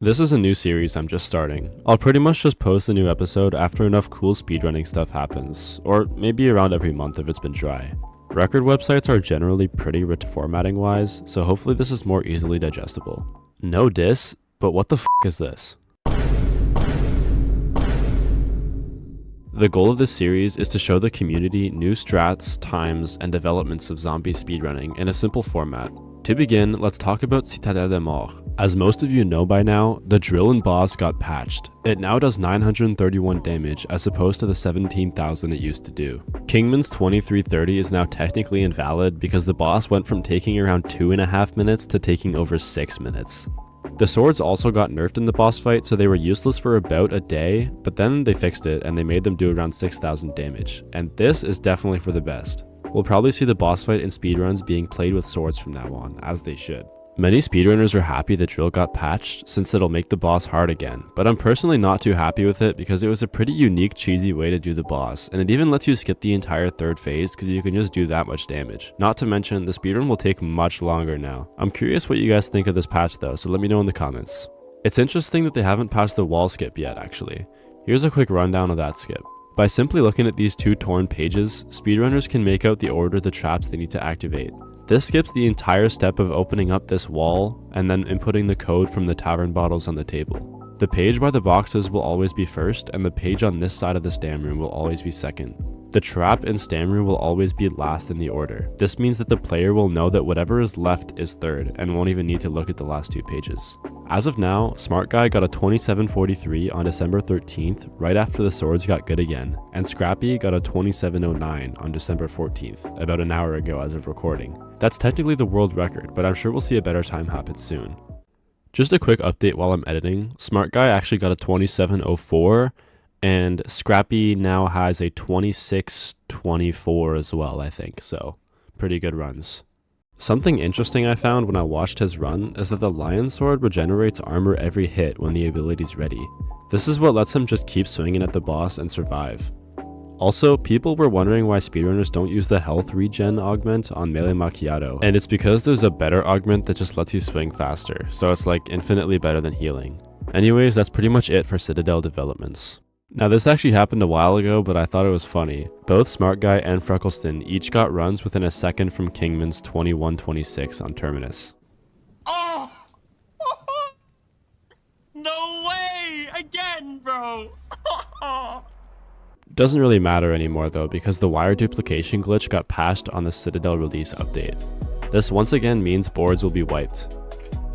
This is a new series I'm just starting. I'll pretty much just post a new episode after enough cool speedrunning stuff happens, or maybe around every month if it's been dry. Record websites are generally pretty rich formatting wise, so hopefully this is more easily digestible. No diss, but what the f is this? The goal of this series is to show the community new strats, times, and developments of zombie speedrunning in a simple format. To begin, let's talk about Citadelle de Morts. As most of you know by now, the drill and boss got patched. It now does 931 damage as opposed to the 17,000 it used to do. Kingman's 2330 is now technically invalid because the boss went from taking around 2.5 minutes to taking over 6 minutes. The swords also got nerfed in the boss fight, so they were useless for about a day, but then they fixed it and they made them do around 6,000 damage. And this is definitely for the best. We'll probably see the boss fight in speedruns being played with swords from now on, as they should. Many speedrunners are happy the drill got patched since it'll make the boss hard again, but I'm personally not too happy with it because it was a pretty unique cheesy way to do the boss, and it even lets you skip the entire third phase because you can just do that much damage. Not to mention, the speedrun will take much longer now. I'm curious what you guys think of this patch though, so let me know in the comments. It's interesting that they haven't patched the wall skip yet actually. Here's a quick rundown of that skip. By simply looking at these two torn pages, speedrunners can make out the order of the traps they need to activate. This skips the entire step of opening up this wall and then inputting the code from the tavern bottles on the table. The page by the boxes will always be first, and the page on this side of the stam room will always be second. The trap in stam room will always be last in the order. This means that the player will know that whatever is left is third and won't even need to look at the last two pages. As of now, Smart Guy got a 2743 on December 13th, right after the swords got good again, and Scrappy got a 2709 on December 14th, about an hour ago as of recording. That's technically the world record, but I'm sure we'll see a better time happen soon. Just a quick update while I'm editing, Smart Guy actually got a 2704, and Scrappy now has a 2624 as well, I think, so pretty good runs. Something interesting I found when I watched his run is that the Lion Sword regenerates armor every hit when the ability's ready. This is what lets him just keep swinging at the boss and survive. Also, people were wondering why speedrunners don't use the health regen augment on Melee Macchiato, and it's because there's a better augment that just lets you swing faster, so it's like infinitely better than healing. Anyways, that's pretty much it for Citadelle developments. Now this actually happened a while ago, but I thought it was funny. Both Smart Guy and Freckleston each got runs within a second from Kingman's 2126 on Terminus. Oh! No way! Again, bro! Doesn't really matter anymore though, because the wire duplication glitch got patched on the Citadelle release update. This once again means boards will be wiped.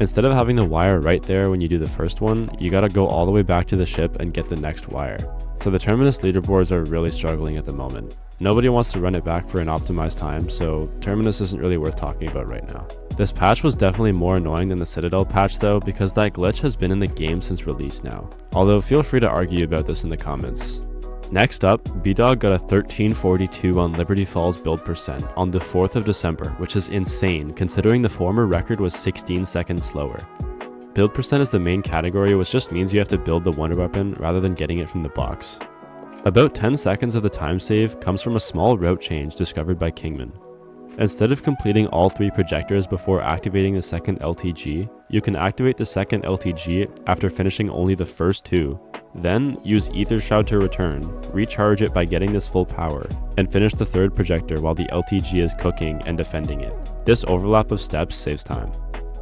Instead of having the wire right there when you do the first one, you gotta go all the way back to the ship and get the next wire. So the Terminus leaderboards are really struggling at the moment. Nobody wants to run it back for an optimized time, so Terminus isn't really worth talking about right now. This patch was definitely more annoying than the Citadelle patch though, because that glitch has been in the game since release now. Although feel free to argue about this in the comments. Next up, B-Dog got a 1342 on Liberty Falls build percent on the 4th of December, which is insane considering the former record was 16 seconds slower. Build percent is the main category, which just means you have to build the wonder weapon rather than getting it from the box. About 10 seconds of the time save comes from a small route change discovered by Kingman. Instead of completing all 3 projectors before activating the second LTG, you can activate the second LTG after finishing only the first 2. Then, use Ether Shroud to return, recharge it by getting this full power, and finish the third projector while the LTG is cooking and defending it. This overlap of steps saves time.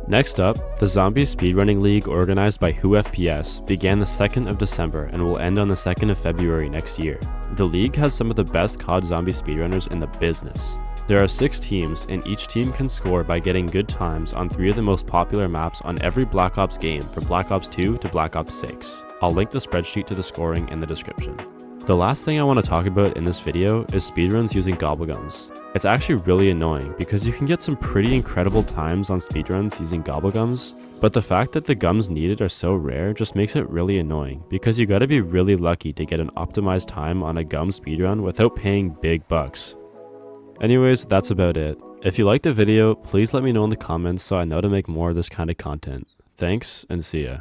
Next up, the Zombie Speedrunning League organized by Who FPS began the 2nd of December and will end on the 2nd of February next year. The league has some of the best COD zombie speedrunners in the business. There are 6 teams, and each team can score by getting good times on 3 of the most popular maps on every Black Ops game from Black Ops 2 to Black Ops 6. I'll link the spreadsheet to the scoring in the description. The last thing I want to talk about in this video is speedruns using gobblegums. It's actually really annoying because you can get some pretty incredible times on speedruns using gobblegums, but the fact that the gums needed are so rare just makes it really annoying because you gotta be really lucky to get an optimized time on a gum speedrun without paying big bucks. Anyways, that's about it. If you liked the video, please let me know in the comments so I know to make more of this kind of content. Thanks, and see ya.